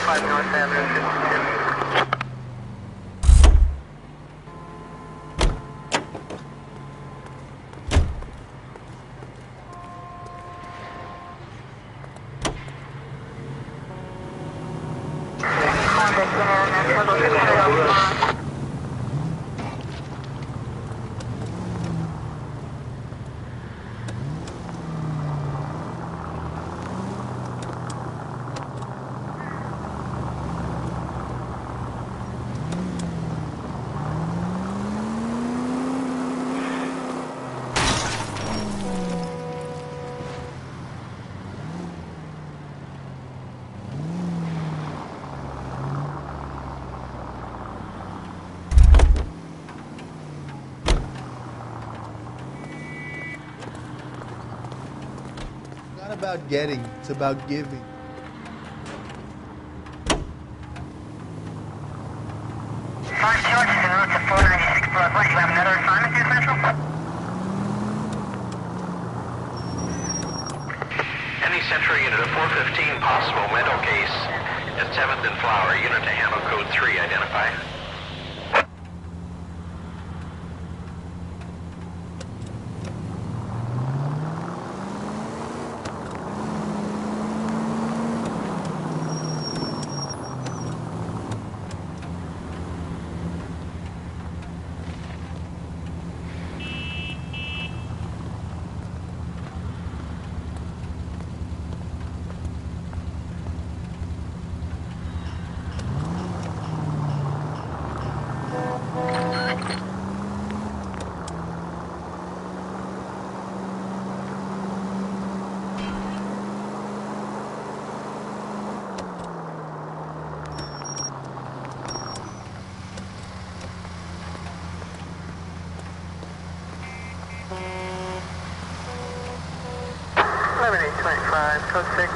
5 North Avenue, 52. It's not about getting, it's about giving. Five George is en route to 496 Broadway. You have another assignment here, Central? Any Central unit of 415, possible mental case at 7th and Flower. Unit to handle code 3, identify. Code 6.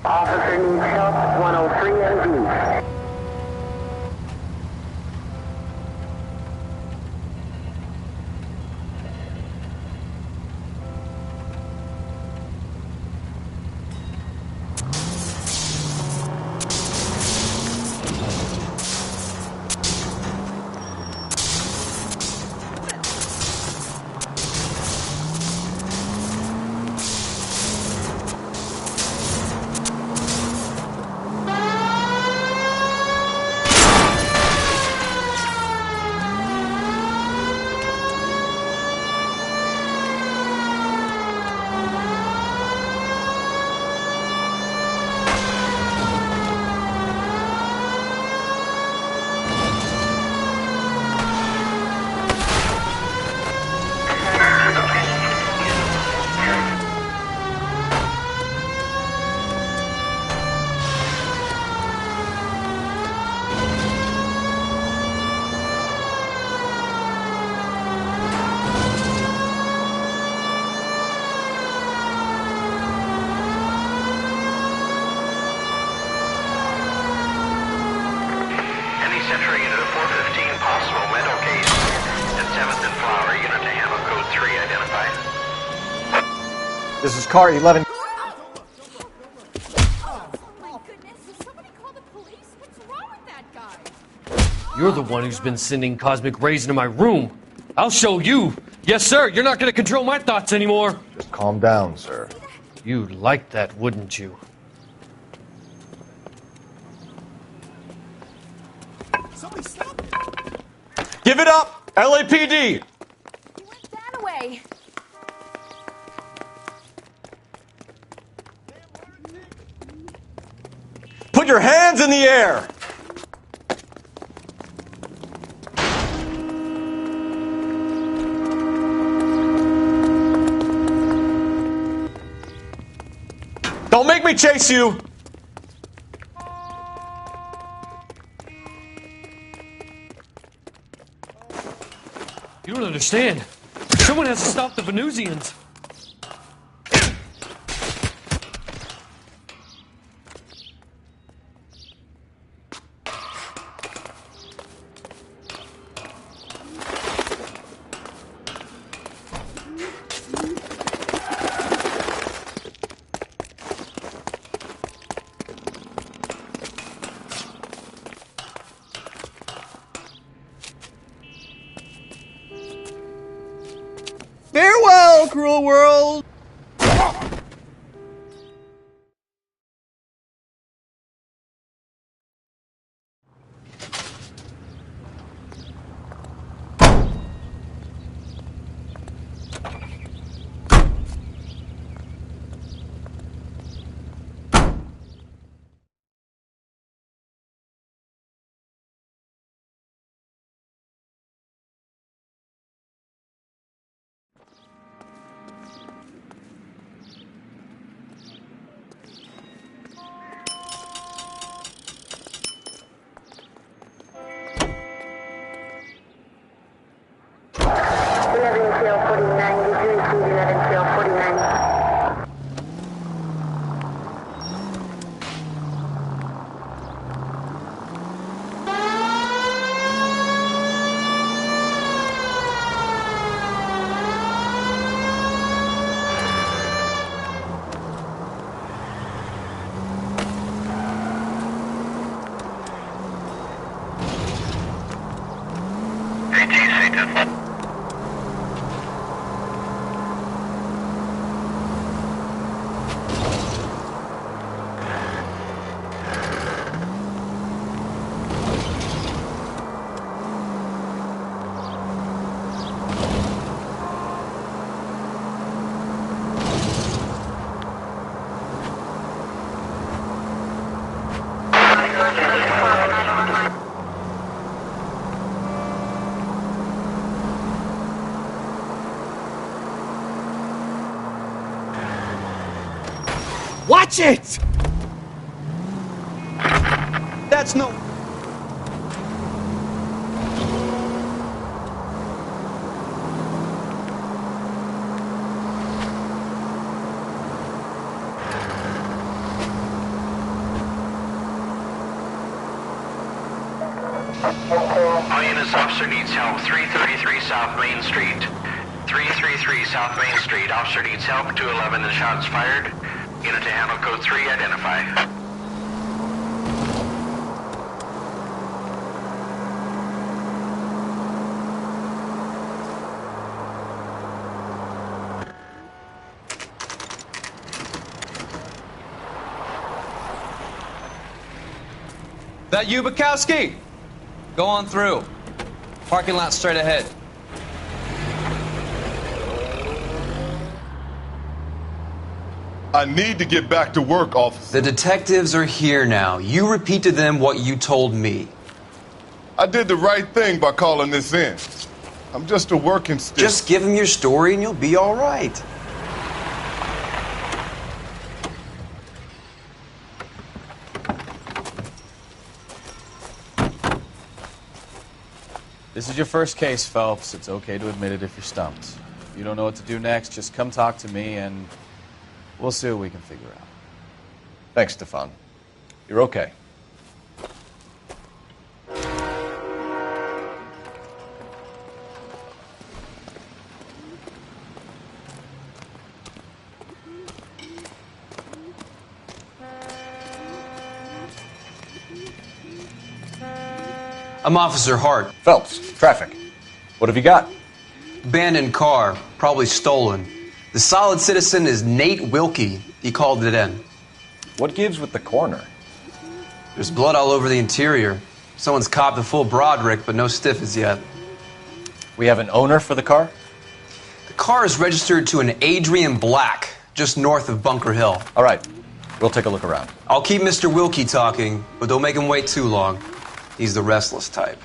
Officer needs help, 103 MD. Central unit of 415, possible mental case at 7th and Flower. Unit to handle code 3, identify. This is car 11. Oh my goodness, did somebody call the police? What's wrong with that guy? You're the one who's been sending cosmic rays into my room. I'll show you. Yes, sir. You're not going to control my thoughts anymore. Just calm down, sir. You'd like that, wouldn't you? Somebody stop it! Give it up! LAPD! He went that way. Put your hands in the air! Don't make me chase you! You don't understand. Someone has to stop the Venusians. Farewell, cruel world! Watch it! That's no... All units, officer needs help. 333 South Main Street. 333 South Main Street. Officer needs help. 211 and shots fired. Unit to handle code 3, identify. That you, Bukowski? Go on through. Parking lot straight ahead. I need to get back to work, officer. The detectives are here now. You repeat to them what you told me. I did the right thing by calling this in. I'm just a working stick. Just give them your story and you'll be all right. This is your first case, Phelps. It's okay to admit it if you're stumped. If you don't know what to do next, just come talk to me and we'll see what we can figure out. Thanks, Stefan. You're okay. I'm Officer Hart. Phelps, traffic. What have you got? Abandoned car, probably stolen. The solid citizen is Nate Wilkie. He called it in. What gives with the coroner? There's blood all over the interior. Someone's copped a full Broderick, but no stiff as yet. We have an owner for the car? The car is registered to an Adrian Black, just north of Bunker Hill. All right. We'll take a look around. I'll keep Mr. Wilkie talking, but don't make him wait too long. He's the restless type.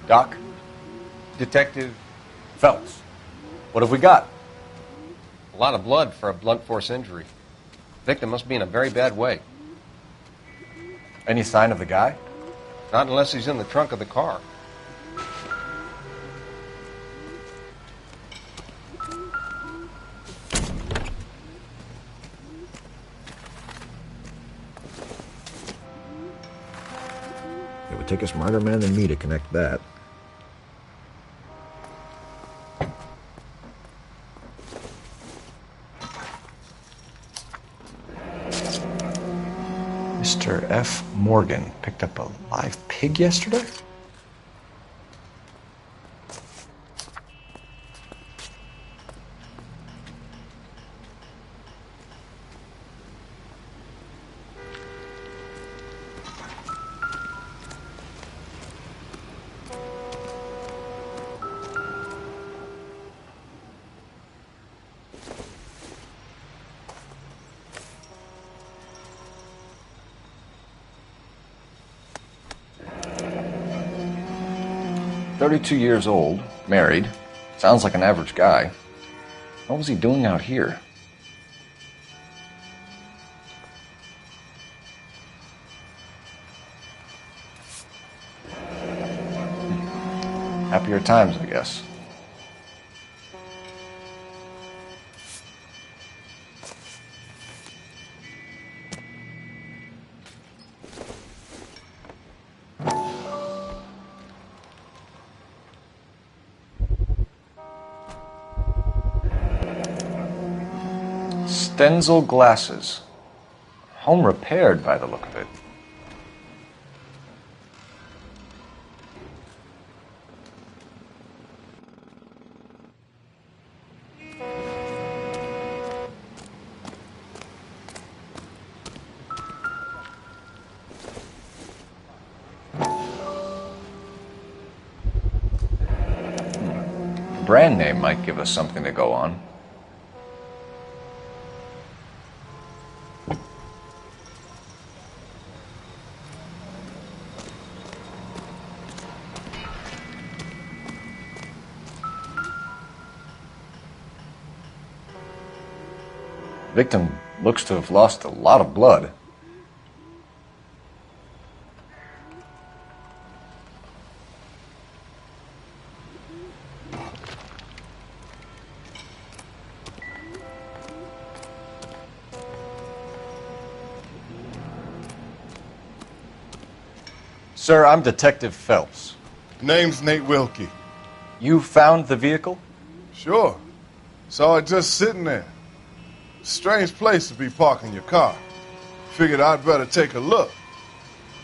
Doc? Detective, Phelps. What have we got? a lot of blood for a blunt force injury. Victim must be in a very bad way. Any sign of the guy? Not unless he's in the trunk of the car. It would take a smarter man than me to connect that. Mr. F. Morgan picked up a live pig yesterday? "32 years old, married. Sounds like an average guy. What was he doing out here?" Happier times, I guess. Stenzel glasses. Home repaired by the look of it. The brand name might give us something to go on. Victim looks to have lost a lot of blood. Sir, I'm Detective Phelps. Name's Nate Wilkie. You found the vehicle? Sure. Saw it just sitting there. Strange place to be parking your car. Figured I'd better take a look.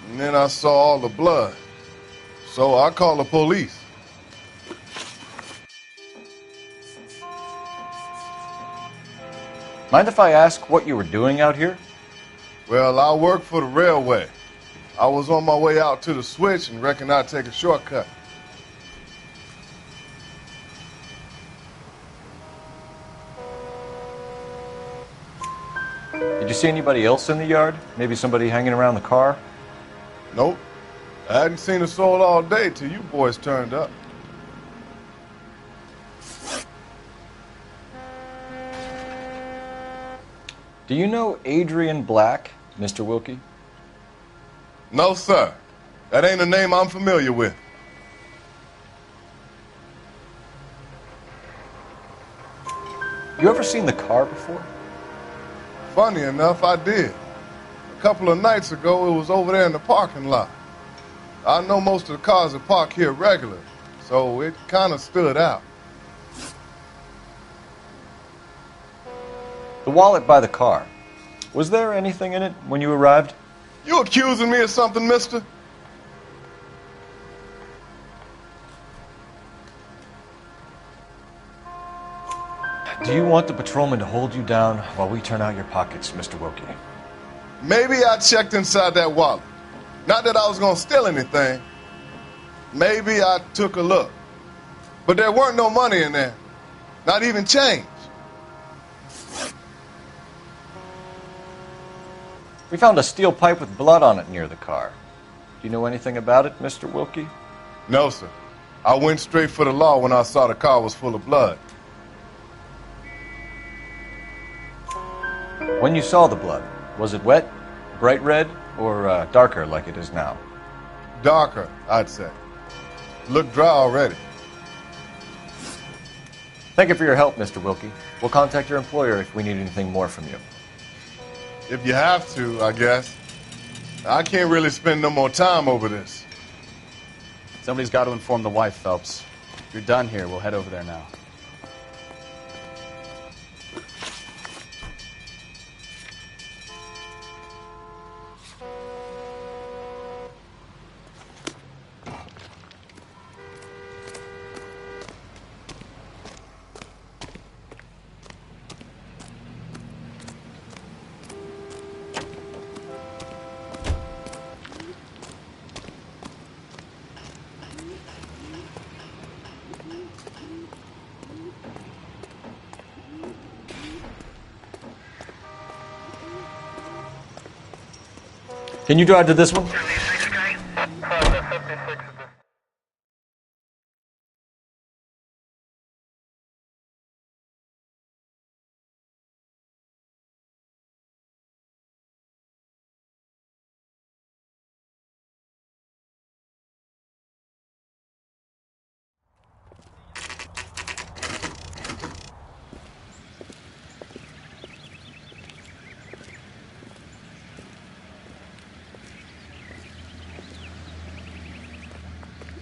And then I saw all the blood. So I called the police. Mind if I ask what you were doing out here? Well, I work for the railway. I was on my way out to the switch and reckoned I'd take a shortcut. Did you see anybody else in the yard? Maybe somebody hanging around the car? Nope. I hadn't seen a soul all day till you boys turned up. Do you know Adrian Black, Mr. Wilkie? No, sir. That ain't a name I'm familiar with. You ever seen the car before? Funny enough, I did. A couple of nights ago, it was over there in the parking lot. I know most of the cars are parked here regular, so it kind of stood out. The wallet by the car. Was there anything in it when you arrived? You accusing me of something, mister? Do you want the patrolman to hold you down while we turn out your pockets, Mr. Wilkie? Maybe I checked inside that wallet. Not that I was gonna steal anything. Maybe I took a look. But there weren't no money in there. Not even change. We found a steel pipe with blood on it near the car. Do you know anything about it, Mr. Wilkie? No, sir. I went straight for the law when I saw the car was full of blood. When you saw the blood, was it wet, bright red, or darker like it is now? Darker, I'd say. Looked dry already. Thank you for your help, Mr. Wilkie. We'll contact your employer if we need anything more from you. If you have to, I guess. I can't really spend no more time over this. Somebody's got to inform the wife, Phelps. If you're done here, we'll head over there now. Can you drive to this one?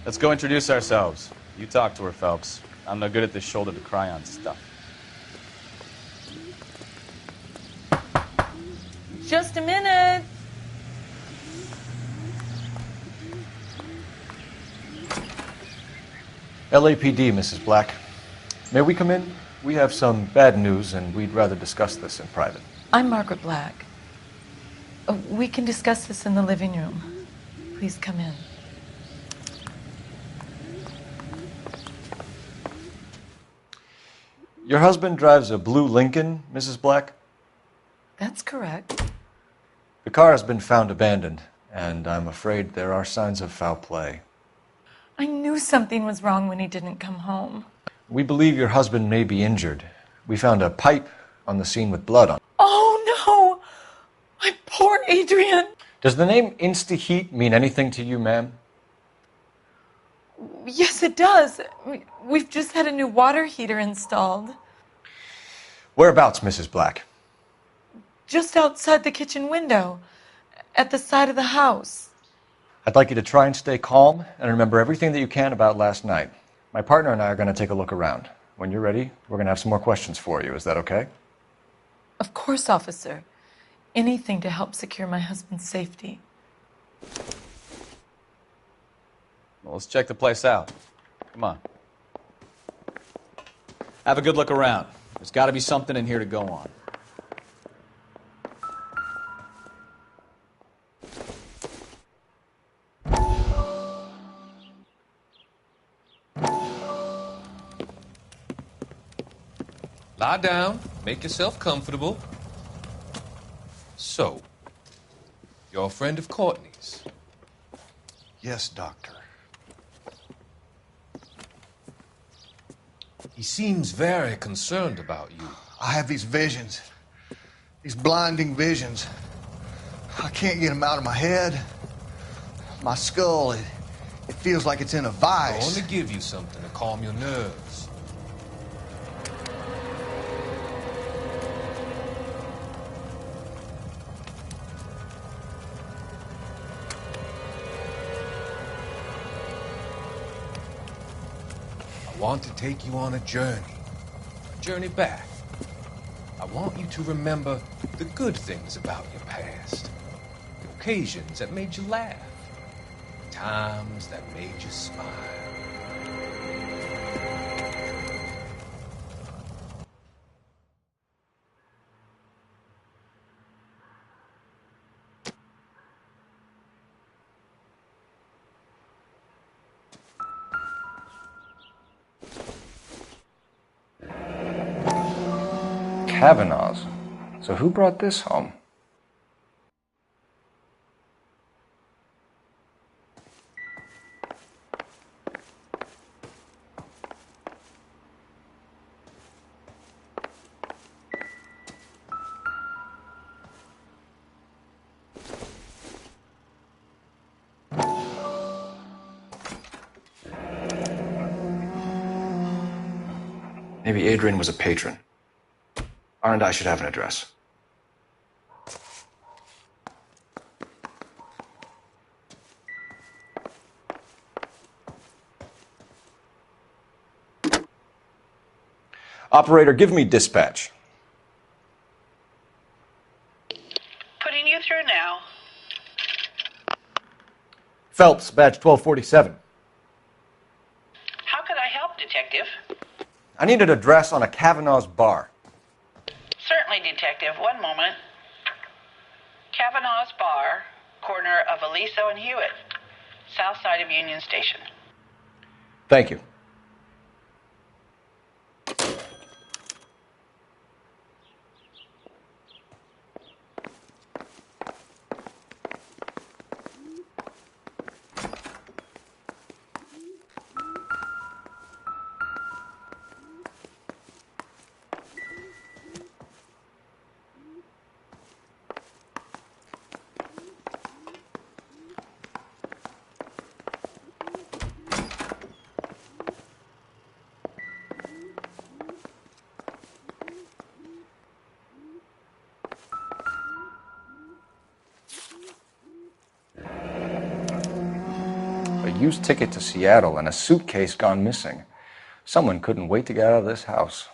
Let's go introduce ourselves. You talk to her, Phelps. I'm no good at this shoulder to cry on stuff. Just a minute. LAPD, Mrs. Black. May we come in? We have some bad news, and we'd rather discuss this in private. I'm Margaret Black. We can discuss this in the living room. Please come in. Your husband drives a blue Lincoln, Mrs. Black? That's correct. The car has been found abandoned, and I'm afraid there are signs of foul play. I knew something was wrong when he didn't come home. We believe your husband may be injured. We found a pipe on the scene with blood on it. Oh, no! My poor Adrian! Does the name Insta-Heat mean anything to you, ma'am? Yes, it does. We've just had a new water heater installed. Whereabouts, Mrs. Black? Just outside the kitchen window, at the side of the house. I'd like you to try and stay calm and remember everything that you can about last night. My partner and I are going to take a look around. When you're ready, we're going to have some more questions for you. Is that okay? Of course, officer. Anything to help secure my husband's safety. Well, let's check the place out. Come on. Have a good look around. There's got to be something in here to go on. Lie down. Make yourself comfortable. So, you're a friend of Courtney's? Yes, Doctor. He seems very concerned about you. I have these visions. These blinding visions. I can't get them out of my head. My skull, it feels like it's in a I vice. want to give you something to calm your nerves. I want to take you on a journey back. I want you to remember the good things about your past, the occasions that made you laugh, the times that made you smile. Kavanaughs. So who brought this home? Maybe Adrian was a patron. R&I should have an address. Operator, give me dispatch. Putting you through now. Phelps, badge 1247. How could I help, Detective? I need an address on a Kavanaugh's bar. Certainly, Detective. One moment. Kavanaugh's Bar, corner of Aliso and Hewitt, south side of Union Station. Thank you. A used ticket to Seattle and a suitcase gone missing. Someone couldn't wait to get out of this house.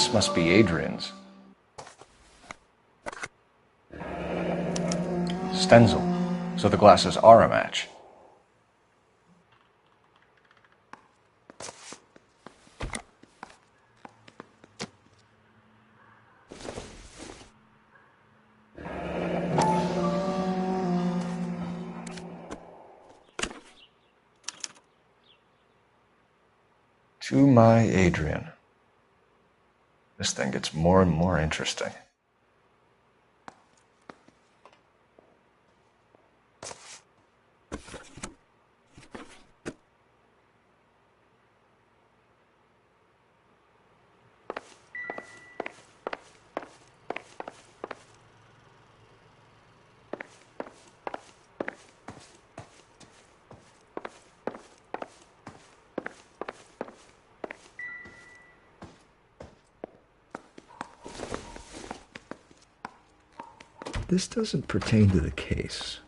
This must be Adrian's. Stenzel. So the glasses are a match. To my Adrian. This thing gets more and more interesting. This doesn't pertain to the case.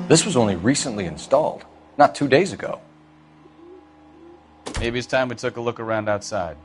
This was only recently installed, not 2 days ago. Maybe it's time we took a look around outside.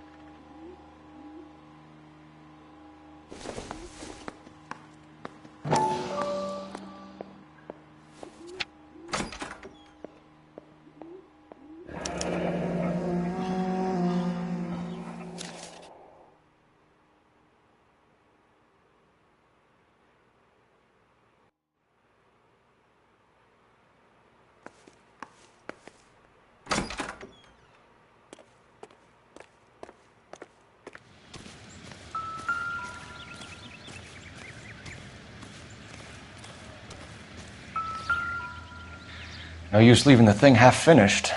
No use leaving the thing half finished.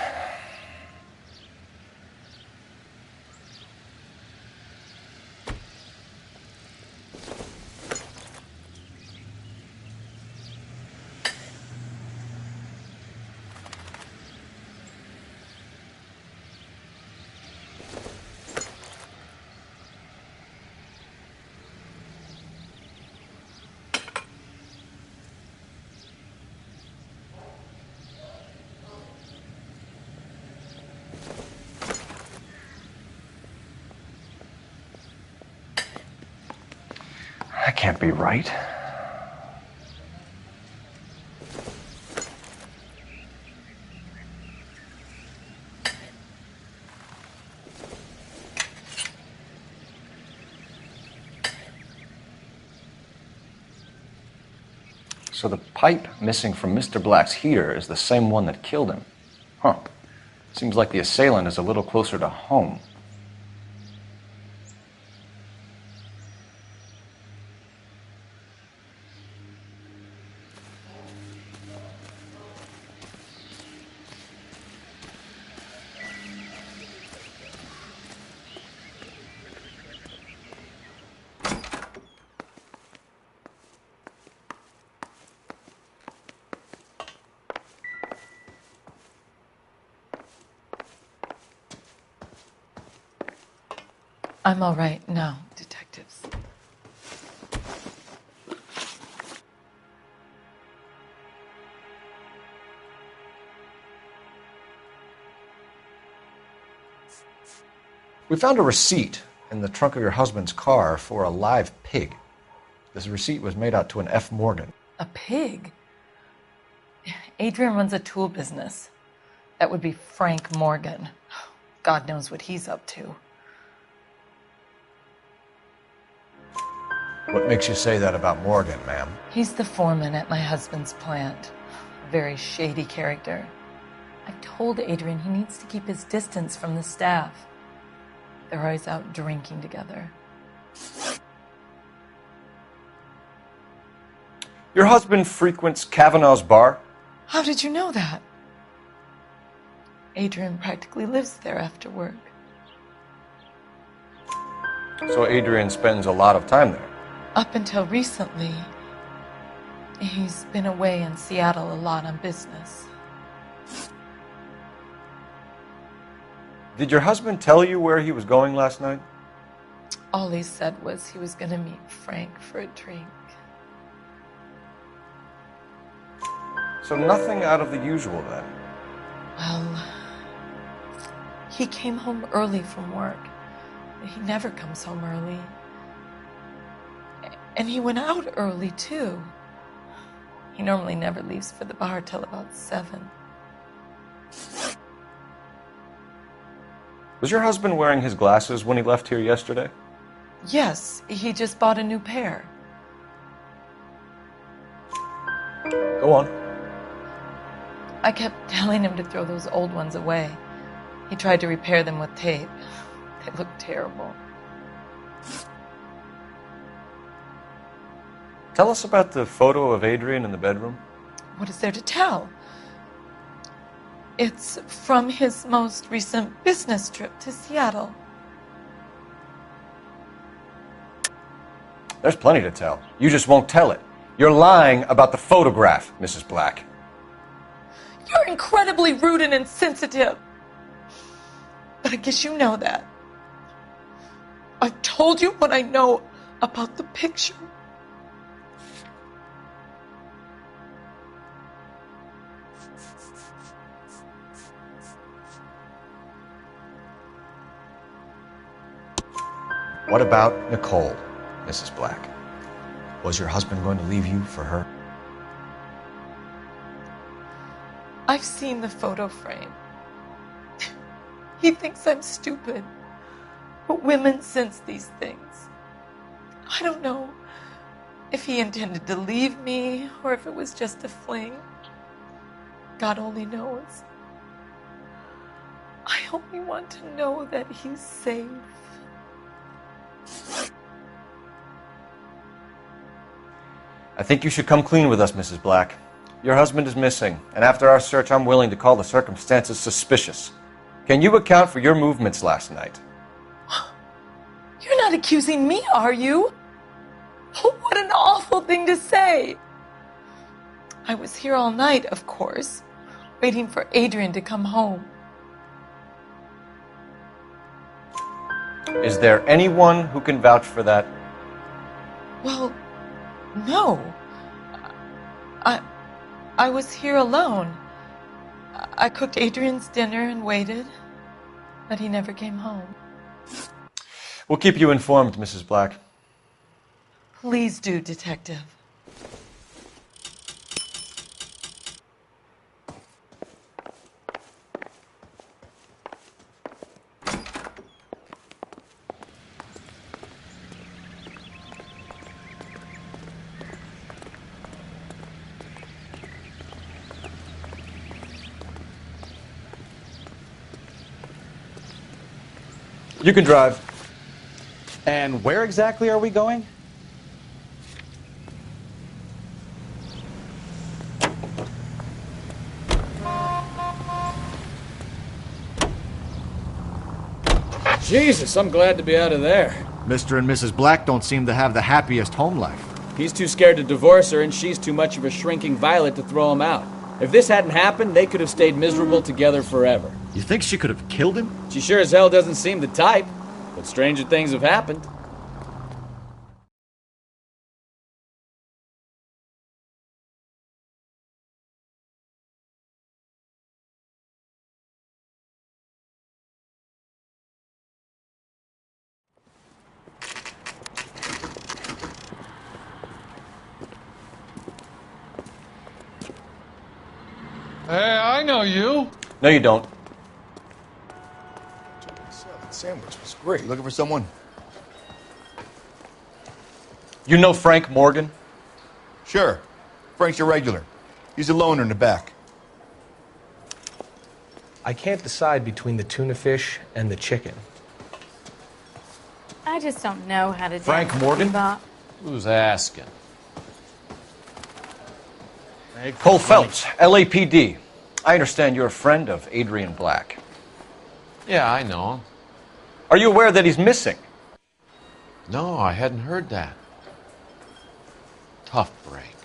That can't be right. So the pipe missing from Mr. Black's heater is the same one that killed him. Huh. Seems like the assailant is a little closer to home. I'm all right now, detectives. We found a receipt in the trunk of your husband's car for a live pig. This receipt was made out to an F. Morgan. A pig? Adrian runs a tool business. That would be Frank Morgan. God knows what he's up to. What makes you say that about Morgan, ma'am? He's the foreman at my husband's plant. A very shady character. I've told Adrian he needs to keep his distance from the staff. They're always out drinking together. Your husband frequents Kavanaugh's bar? How did you know that? Adrian practically lives there after work. So Adrian spends a lot of time there? Up until recently, he's been away in Seattle a lot on business. Did your husband tell you where he was going last night? All he said was he was going to meet Frank for a drink. So nothing out of the usual then? Well, he came home early from work. He never comes home early. And he went out early, too. He normally never leaves for the bar till about 7. Was your husband wearing his glasses when he left here yesterday? Yes, he just bought a new pair. Go on. I kept telling him to throw those old ones away. He tried to repair them with tape. They looked terrible. Tell us about the photo of Adrian in the bedroom. What is there to tell? It's from his most recent business trip to Seattle. There's plenty to tell. You just won't tell it. You're lying about the photograph, Mrs. Black. You're incredibly rude and insensitive. But I guess you know that. I've told you what I know about the picture. What about Nicole, Mrs. Black? Was your husband going to leave you for her? I've seen the photo frame. He thinks I'm stupid. But women sense these things. I don't know if he intended to leave me or if it was just a fling. God only knows. I only want to know that he's safe. I think you should come clean with us, Mrs. Black. Your husband is missing, and after our search, I'm willing to call the circumstances suspicious. Can you account for your movements last night? You're not accusing me, are you? Oh, what an awful thing to say. I was here all night, of course, waiting for Adrian to come home. Is there anyone who can vouch for that? Well, no. I was here alone. I cooked Adrian's dinner and waited, but he never came home. We'll keep you informed, Mrs. Black. Please do, Detective. You can drive. And where exactly are we going? Jesus, I'm glad to be out of there. Mr. and Mrs. Black don't seem to have the happiest home life. He's too scared to divorce her, and she's too much of a shrinking violet to throw him out. If this hadn't happened, they could have stayed miserable together forever. You think she could have killed him? She sure as hell doesn't seem the type, but stranger things have happened. Hey, I know you. No, you don't. That sandwich was great. Looking for someone? You know Frank Morgan? Sure. Frank's a regular. He's a loner in the back. I can't decide between the tuna fish and the chicken. I just don't know how to do Frank Morgan? bebop. Who's asking? Cole Phelps, LAPD. I understand you're a friend of Adrian Black. Yeah, I know him. Are you aware that he's missing? No, I hadn't heard that. Tough break.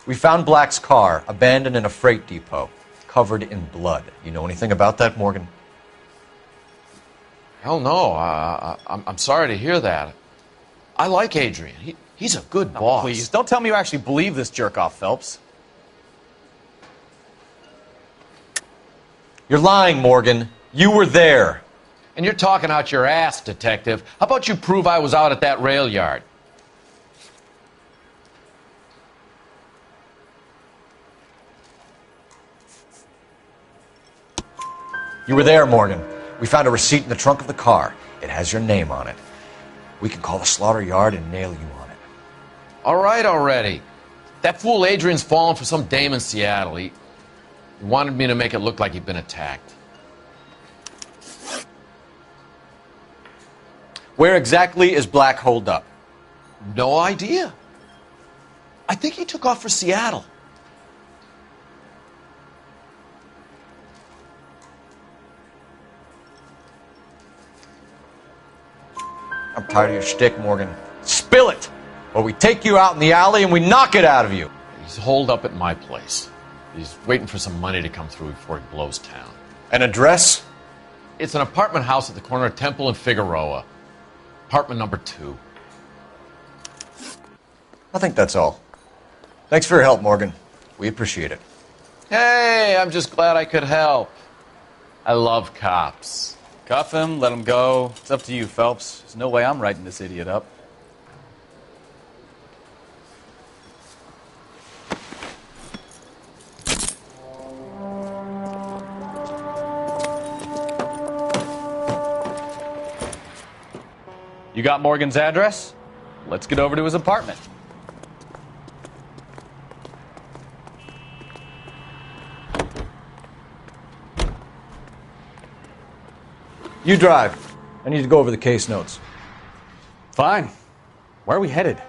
We found Black's car abandoned in a freight depot, covered in blood. You know anything about that, Morgan? Hell no. I'm sorry to hear that. I like Adrian. He's a good boss. Please, don't tell me you actually believe this jerk-off, Phelps. You're lying, Morgan. You were there. And you're talking out your ass, detective. How about you prove I was out at that rail yard? You were there, Morgan. We found a receipt in the trunk of the car. It has your name on it. We can call the slaughter yard and nail you on it. All right already. That fool Adrian's fallen for some dame in Seattle. He wanted me to make it look like he'd been attacked. Where exactly is Black holed up? No idea. I think he took off for Seattle. I'm tired of your shtick, Morgan. Spill it! Or we take you out in the alley and we knock it out of you. He's holed up at my place. He's waiting for some money to come through before he blows town. An address? It's an apartment house at the corner of Temple and Figueroa. Apartment number 2. I think that's all. Thanks for your help, Morgan. We appreciate it. Hey, I'm just glad I could help. I love cops. Cuff him, let him go. It's up to you, Phelps. There's no way I'm writing this idiot up. You got Morgan's address? Let's get over to his apartment. You drive. I need to go over the case notes. Fine. Where are we headed?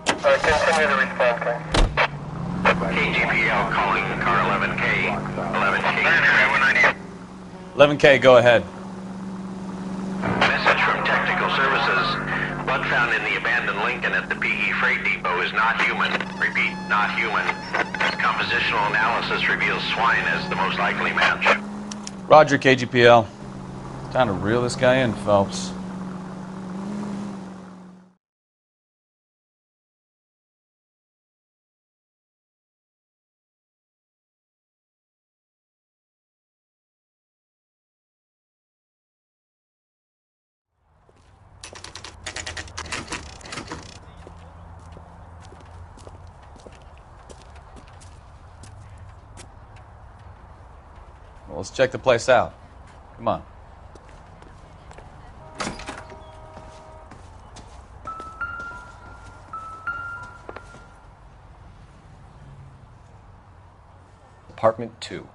Continue to respond, KGPL calling car 11K. 11K. 11K, go ahead. Message from Technical Services. Blood found in the abandoned Lincoln at the PE Freight Depot is not human. Repeat, not human. Compositional analysis reveals swine as the most likely match. Roger, KGPL. Time to reel this guy in, Phelps. Well, let's check the place out. Come on. Apartment 2.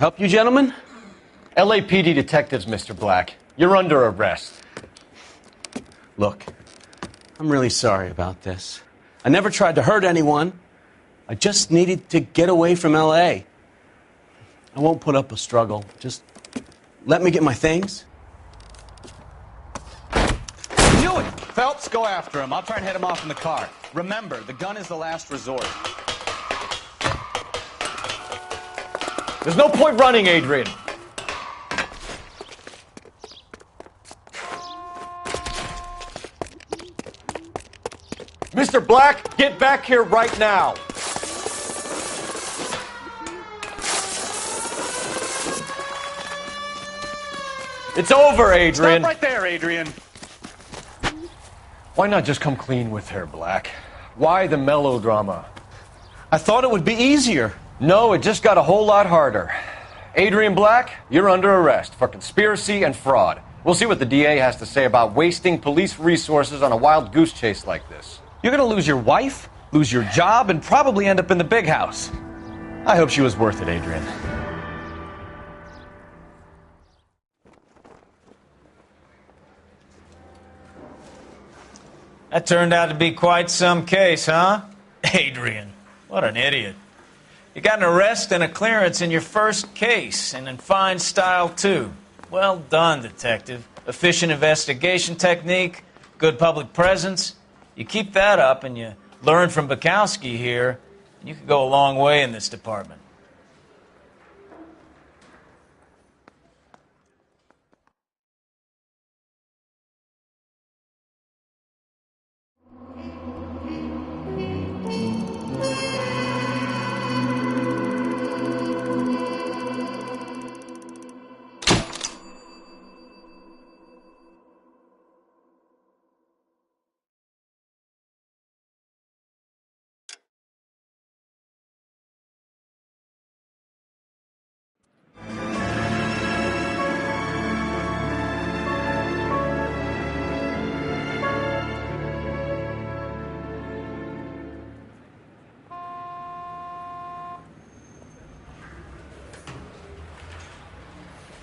Help you, gentlemen? LAPD detectives, Mr. Black. You're under arrest. Look, I'm really sorry about this. I never tried to hurt anyone. I just needed to get away from L.A. I won't put up a struggle. Just let me get my things. Do it! Phelps, go after him. I'll try and head him off in the car. Remember, the gun is the last resort. There's no point running, Adrian. Mr. Black, get back here right now. It's over, Adrian. Stop right there, Adrian. Why not just come clean with her, Black? Why the melodrama? I thought it would be easier. No, it just got a whole lot harder. Adrian Black, you're under arrest for conspiracy and fraud. We'll see what the DA has to say about wasting police resources on a wild goose chase like this. You're gonna lose your wife, lose your job, and probably end up in the big house. I hope she was worth it, Adrian. That turned out to be quite some case, huh? Adrian, what an idiot. You got an arrest and a clearance in your first case, and in fine style, too. Well done, detective. Efficient investigation technique, good public presence. You keep that up and you learn from Bukowski here, and you could go a long way in this department.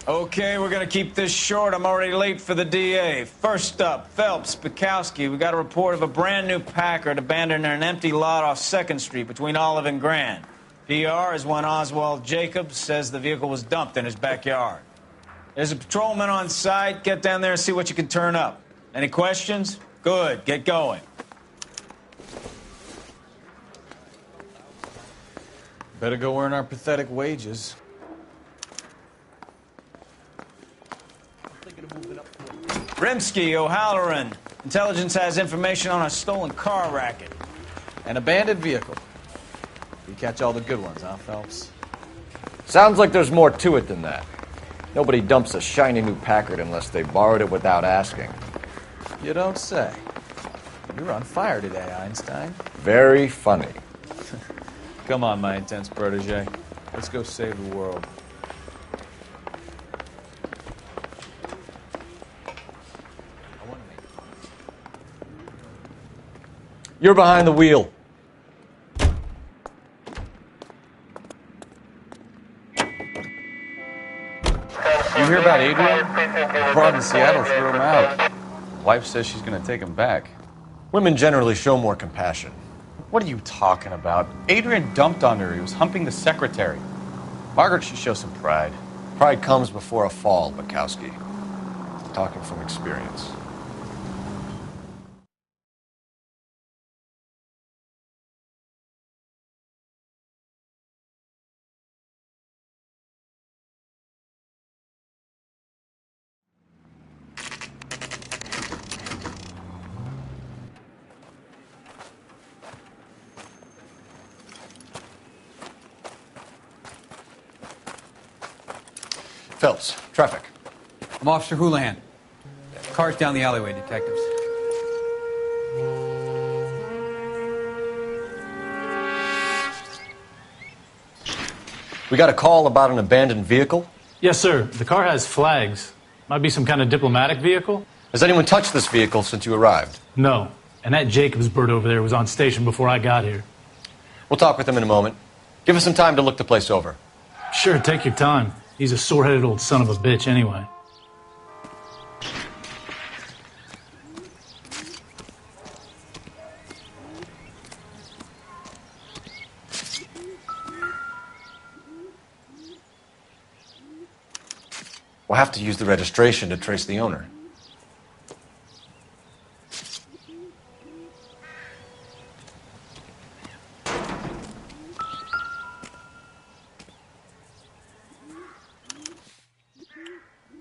Okay, we're going to keep this short. I'm already late for the DA. First up, Phelps, Bukowski. We got a report of a brand new Packard abandoned in an empty lot off 2nd Street between Olive and Grand. PR is one Oswald Jacobs says the vehicle was dumped in his backyard. There's a patrolman on site. Get down there and see what you can turn up. Any questions? Good. Get going. Better go earn our pathetic wages. Rimsky, O'Halloran. Intelligence has information on a stolen car racket. An abandoned vehicle. You catch all the good ones, huh, Phelps? Sounds like there's more to it than that. Nobody dumps a shiny new Packard unless they borrowed it without asking. You don't say. You're on fire today, Einstein. Very funny. Come on, my intense protege. Let's go save the world. You're behind the wheel. You hear about Adrian? The broad in Seattle threw him out. Wife says she's going to take him back. Women generally show more compassion. What are you talking about? Adrian dumped on her. He was humping the secretary. Margaret should show some pride. Pride comes before a fall, Bukowski. Talking from experience. Phelps, traffic. I'm Officer Houlihan. Car's down the alleyway, detectives. We got a call about an abandoned vehicle? Yes, sir. The car has flags. Might be some kind of diplomatic vehicle. Has anyone touched this vehicle since you arrived? No. And that Jacobs bird over there was on station before I got here. We'll talk with him in a moment. Give us some time to look the place over. Sure, take your time. He's a sore-headed old son of a bitch anyway. We'll have to use the registration to trace the owner.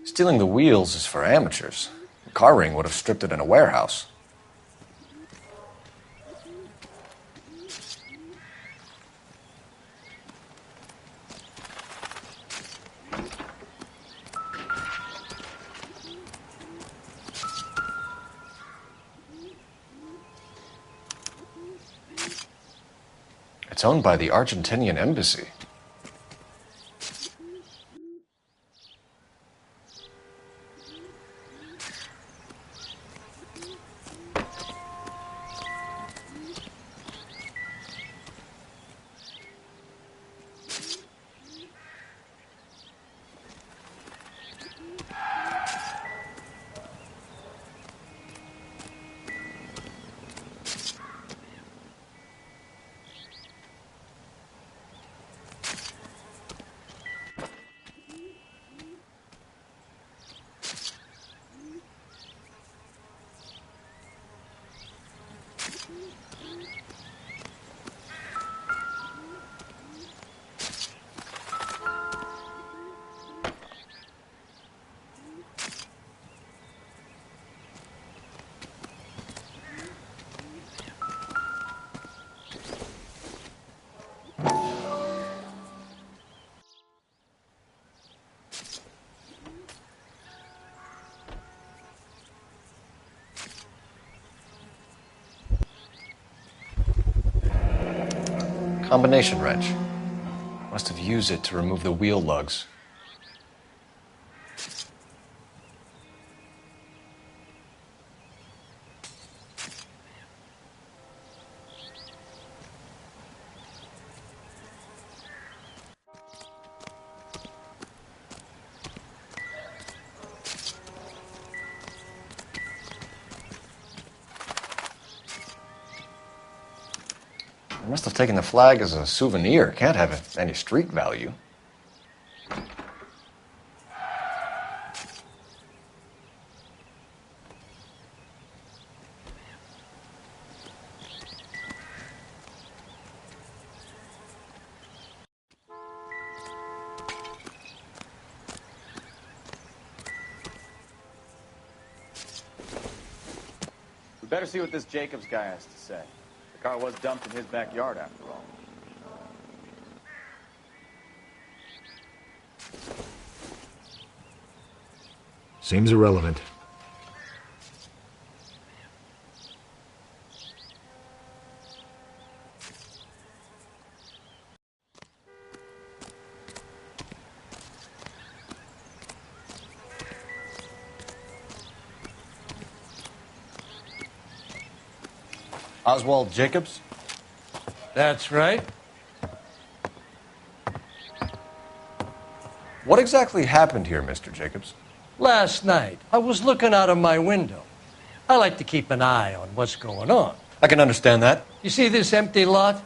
Stealing the wheels is for amateurs. The car ring would have stripped it in a warehouse. It's owned by the Argentinian embassy. Combination wrench. Must have used it to remove the wheel lugs. They must have taken the flag as a souvenir. Can't have any street value. We better see what this Jacobs guy has to say. The car was dumped in his backyard, after all. Seems irrelevant. Oswald Jacobs? That's right. What exactly happened here, Mr. Jacobs? Last night, I was looking out of my window. I like to keep an eye on what's going on. I can understand that. You see this empty lot?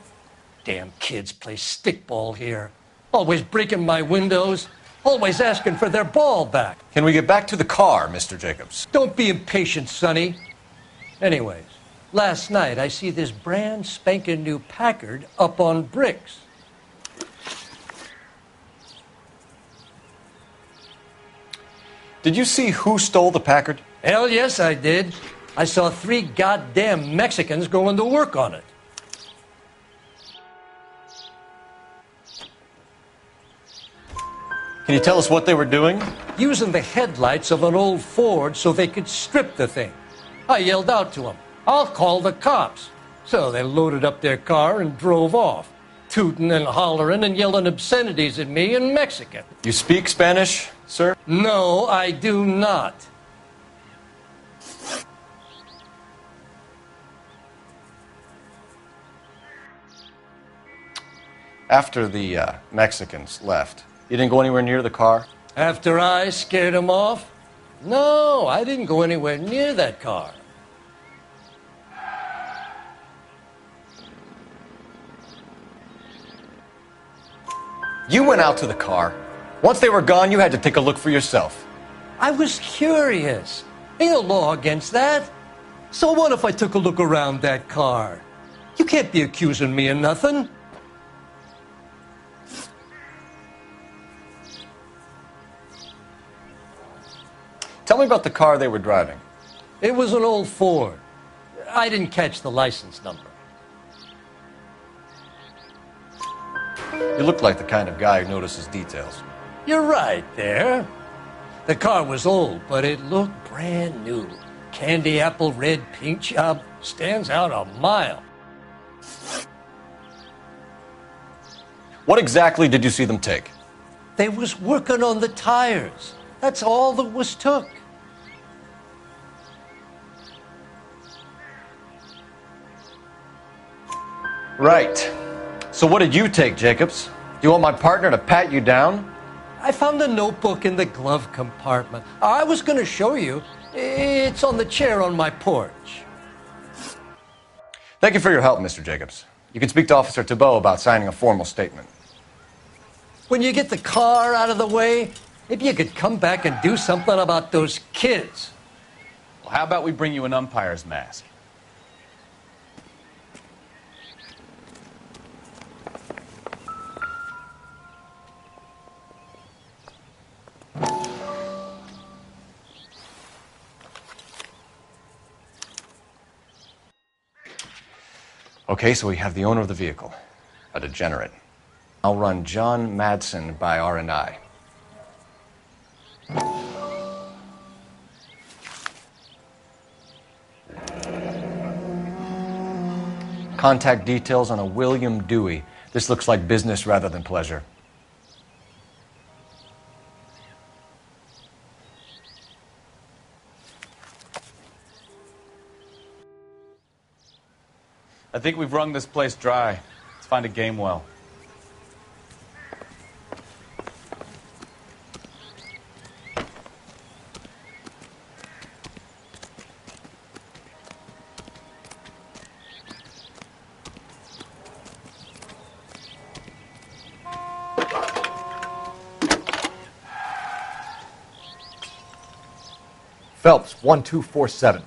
Damn kids play stickball here. Always breaking my windows. Always asking for their ball back. Can we get back to the car, Mr. Jacobs? Don't be impatient, Sonny. Anyways, last night I see this brand spanking new Packard up on bricks. Did you see who stole the Packard? Hell yes, I did. I saw 3 goddamn Mexicans going to work on it. Can you tell us what they were doing? Using the headlights of an old Ford so they could strip the thing. I yelled out to them, "I'll call the cops." So they loaded up their car and drove off, tooting and hollering and yelling obscenities at me in Mexican. You speak Spanish, sir? No, I do not. After the Mexicans left, you didn't go anywhere near the car? After I scared them off? No, I didn't go anywhere near that car. You went out to the car. Once they were gone, you had to take a look for yourself. I was curious. Ain't no law against that. So what if I took a look around that car? You can't be accusing me of nothing. Tell me about the car they were driving. It was an old Ford. I didn't catch the license number. You look like the kind of guy who notices details. You're right there. The car was old, but it looked brand new. Candy apple red paint job stands out a mile. What exactly did you see them take? They was working on the tires. That's all that was took. Right. So what did you take, Jacobs? Do you want my partner to pat you down? I found a notebook in the glove compartment. I was going to show you. It's on the chair on my porch. Thank you for your help, Mr. Jacobs. You can speak to Officer Thibault about signing a formal statement. When you get the car out of the way, maybe you could come back and do something about those kids. Well, how about we bring you an umpire's mask? Okay, so we have the owner of the vehicle, a degenerate. I'll run John Madsen by R&I. Contact details on a William Dewey. This looks like business rather than pleasure. I think we've wrung this place dry. Let's find a game well. Phelps, 1247.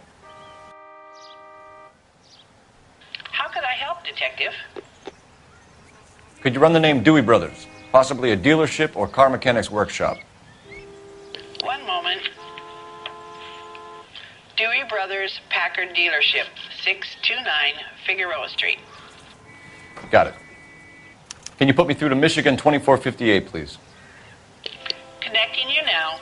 How could I help, Detective? Could you run the name Dewey Brothers? Possibly a dealership or car mechanics workshop. One moment. Dewey Brothers Packard Dealership, 629 Figueroa Street. Got it. Can you put me through to Michigan 2458, please? Connecting you now.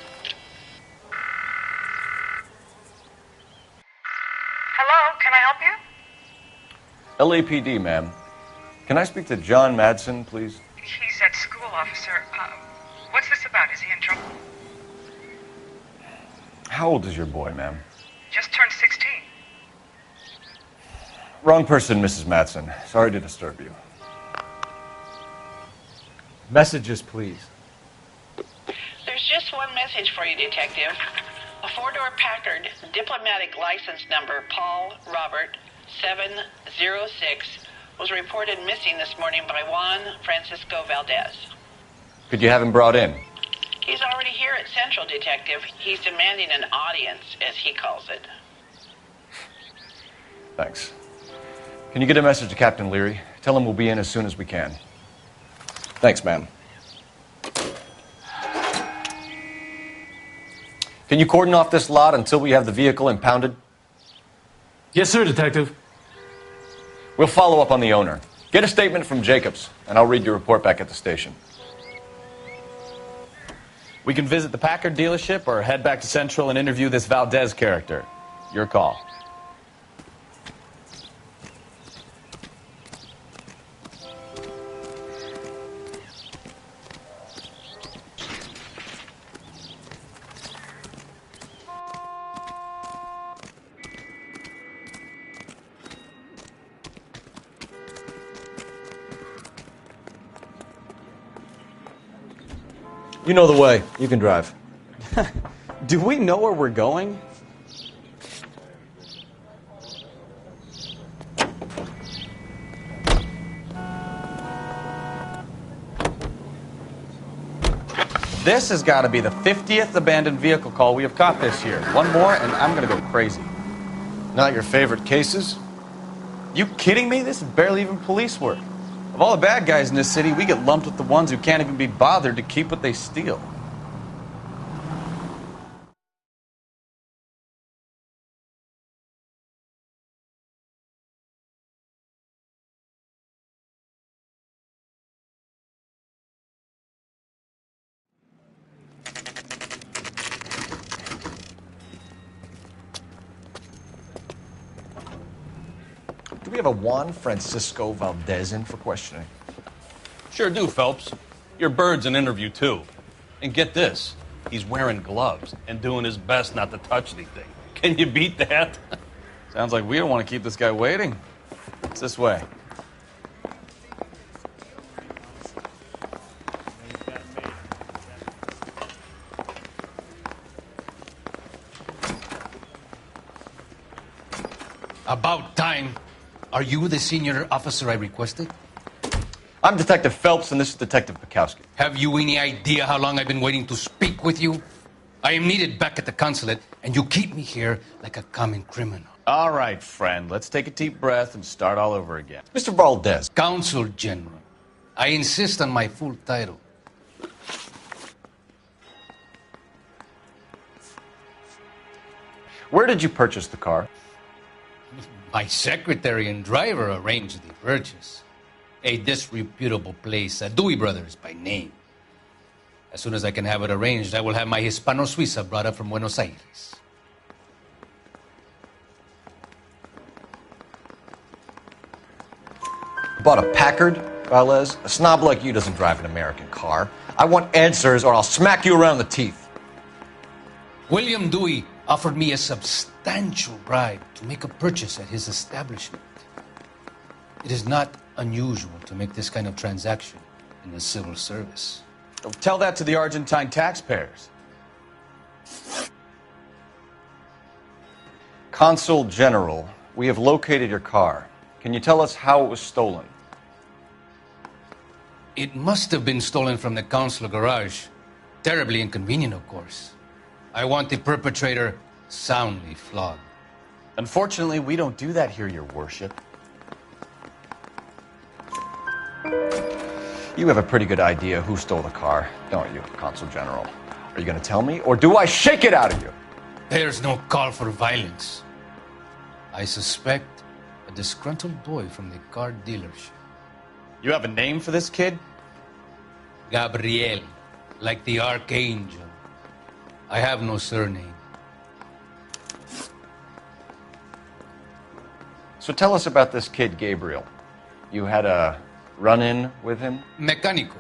Hello, can I help you? LAPD, ma'am. Can I speak to John Madsen, please? He's at school, officer. What's this about? Is he in trouble? How old is your boy, ma'am? Just turned 16. Wrong person, Mrs. Madsen. Sorry to disturb you. Messages, please. There's just one message for you, Detective. A four-door Packard, diplomatic license number Paul Robert 706, was reported missing this morning by Juan Francisco Valdez. Could you have him brought in? He's already here at Central, Detective. He's demanding an audience, as he calls it. Thanks. Can you get a message to Captain Leary? Tell him we'll be in as soon as we can. Thanks, ma'am. Can you cordon off this lot until we have the vehicle impounded? Yes, sir, Detective. We'll follow up on the owner. Get a statement from Jacobs, and I'll read your report back at the station. We can visit the Packard dealership or head back to Central and interview this Valdez character. Your call. You know the way. You can drive. Do we know where we're going? This has got to be the 50th abandoned vehicle call we have caught this year. One more, and I'm going to go crazy. Not your favorite cases? You kidding me? This is barely even police work. Of all the bad guys in this city, we get lumped with the ones who can't even be bothered to keep what they steal. Do we have a Juan Francisco Valdez in for questioning? Sure do, Phelps. Your bird's an interview, too. And get this, he's wearing gloves and doing his best not to touch anything. Can you beat that? Sounds like we don't want to keep this guy waiting. It's this way. About time. Are you the senior officer I requested? I'm Detective Phelps, and this is Detective Bukowski. Have you any idea how long I've been waiting to speak with you? I am needed back at the consulate, and you keep me here like a common criminal. All right, friend. Let's take a deep breath and start all over again. Mr. Valdez. Consul General. I insist on my full title. Where did you purchase the car? My secretary and driver arranged the purchase. A disreputable place, Dewey Brothers by name. As soon as I can have it arranged, I will have my Hispano Suiza brought up from Buenos Aires. Bought a Packard? Valles, a snob like you doesn't drive an American car. I want answers or I'll smack you around the teeth. William Dewey offered me a substantial bribe to make a purchase at his establishment. It is not unusual to make this kind of transaction in the civil service. Tell that to the Argentine taxpayers. Consul General, we have located your car. Can you tell us how it was stolen? It must have been stolen from the consular garage. Terribly inconvenient, of course. I want the perpetrator soundly flogged. Unfortunately, we don't do that here, Your Worship. You have a pretty good idea who stole the car, don't you, Consul General? Are you going to tell me, or do I shake it out of you? There's no call for violence. I suspect a disgruntled boy from the car dealership. You have a name for this kid? Gabriel, like the archangel. I have no surname. So tell us about this kid, Gabriel. You had a run-in with him? Mecánico.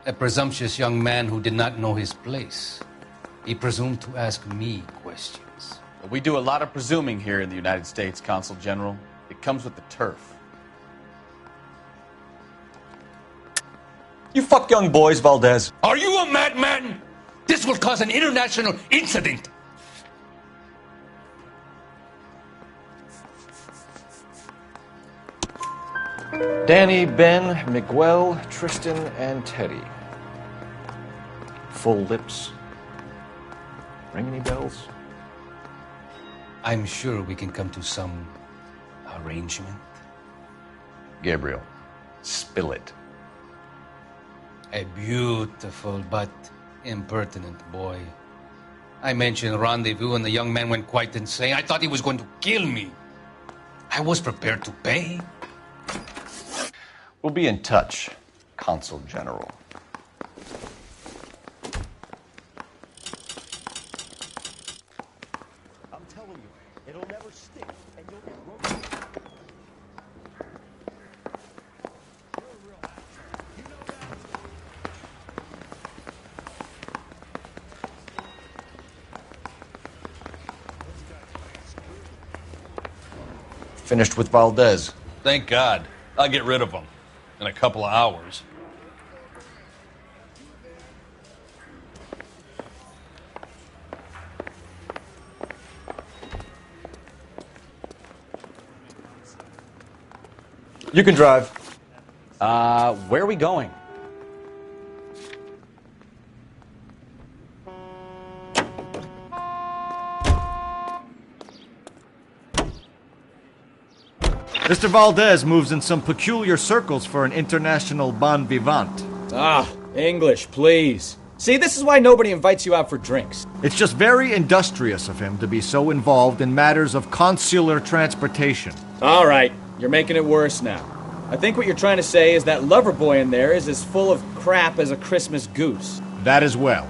A presumptuous young man who did not know his place. He presumed to ask me questions. We do a lot of presuming here in the United States, Consul General. It comes with the turf. You fuck young boys, Valdez. Are you a madman? This will cause an international incident. Danny, Ben, Miguel, Tristan, and Teddy. Full lips. Ring any bells? I'm sure we can come to some arrangement. Gabriel, spill it. A beautiful but impertinent boy. I mentioned rendezvous and the young man went quite insane. I thought he was going to kill me. I was prepared to pay. We'll be in touch, Consul General. I'm telling you, it'll never stick, and you'll get broken. Finished with Valdez. Thank God. I'll get rid of him in a couple of hours. You can drive. Where are we going? Mr. Valdez moves in some peculiar circles for an international bon vivant. Ah, English, please. See, this is why nobody invites you out for drinks. It's just very industrious of him to be so involved in matters of consular transportation. All right, you're making it worse now. I think what you're trying to say is that lover boy in there is as full of crap as a Christmas goose. That as well.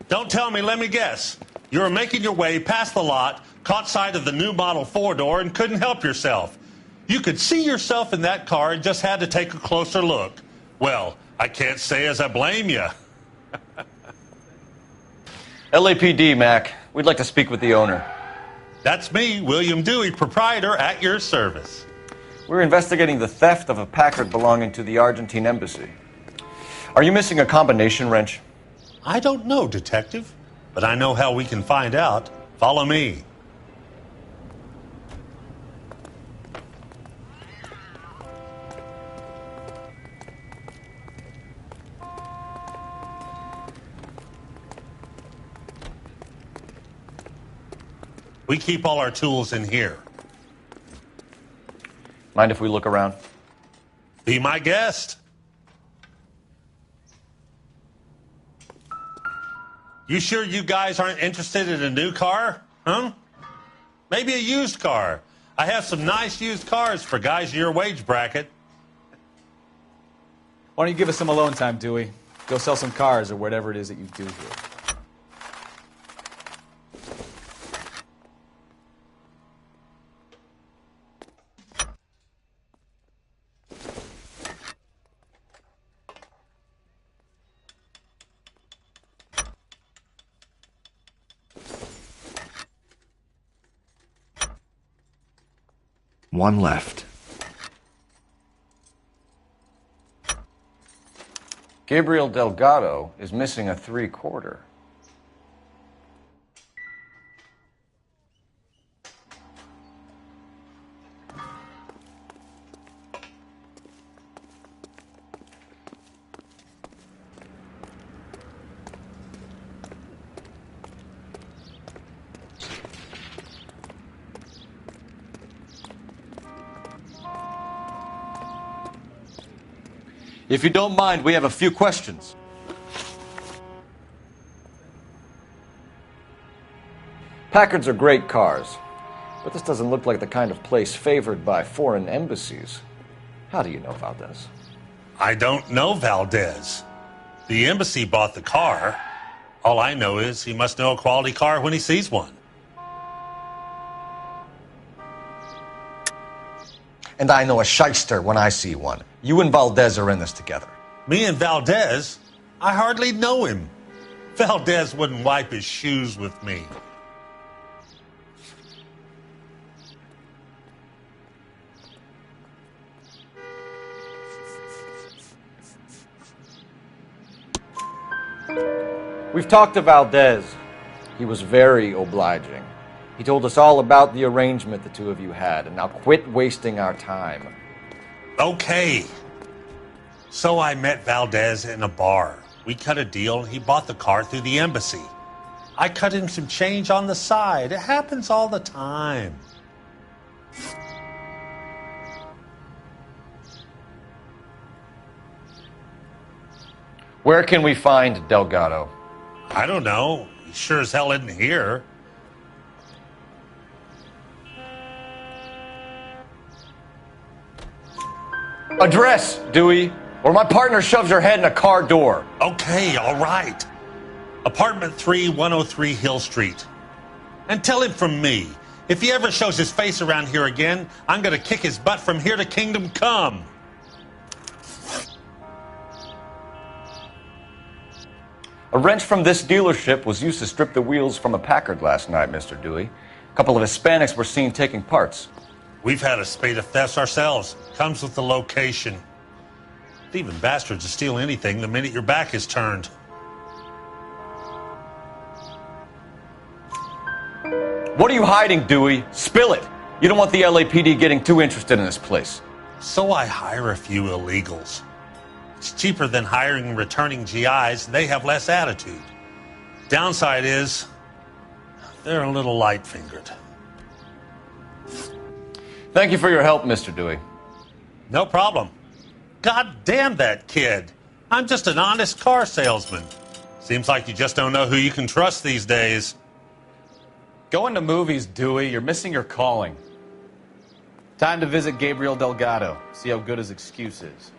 Don't tell me, let me guess. You were making your way past the lot, caught sight of the new model four-door, and couldn't help yourself. You could see yourself in that car and just had to take a closer look. Well, I can't say as I blame you. LAPD, Mac. We'd like to speak with the owner. That's me, William Dewey, proprietor, at your service. We're investigating the theft of a Packard belonging to the Argentine embassy. Are you missing a combination wrench? I don't know, Detective, but I know how we can find out. Follow me. We keep all our tools in here. Mind if we look around? Be my guest. You sure you guys aren't interested in a new car? Huh? Maybe a used car. I have some nice used cars for guys in your wage bracket. Why don't you give us some alone time, Dewey? Go sell some cars or whatever it is that you do here. One left. Gabriel Delgado is missing a 3/4. If you don't mind, we have a few questions. Packards are great cars, but this doesn't look like the kind of place favored by foreign embassies. How do you know Valdez? I don't know Valdez. The embassy bought the car. All I know is he must know a quality car when he sees one. And I know a shyster when I see one. You and Valdez are in this together. Me and Valdez? I hardly know him. Valdez wouldn't wipe his shoes with me. We've talked to Valdez. He was very obliging. He told us all about the arrangement the two of you had, and now quit wasting our time. Okay. So I met Valdez in a bar. We cut a deal, and he bought the car through the embassy. I cut him some change on the side. It happens all the time. Where can we find Delgado? I don't know. He sure as hell isn't here. Address, Dewey, or my partner shoves your head in a car door. Okay, all right. Apartment 3, 103 Hill Street. And tell him from me, if he ever shows his face around here again, I'm going to kick his butt from here to Kingdom Come. A wrench from this dealership was used to strip the wheels from a Packard last night, Mr. Dewey. A couple of Hispanics were seen taking parts. We've had a spate of thefts ourselves. Comes with the location. Thieving bastards will steal anything the minute your back is turned. What are you hiding, Dewey? Spill it. You don't want the LAPD getting too interested in this place. So I hire a few illegals. It's cheaper than hiring returning GIs. They have less attitude. Downside is, they're a little light-fingered. Thank you for your help, Mr. Dewey. No problem. God damn that kid. I'm just an honest car salesman. Seems like you just don't know who you can trust these days. Going to movies, Dewey. You're missing your calling. Time to visit Gabriel Delgado. See how good his excuse is.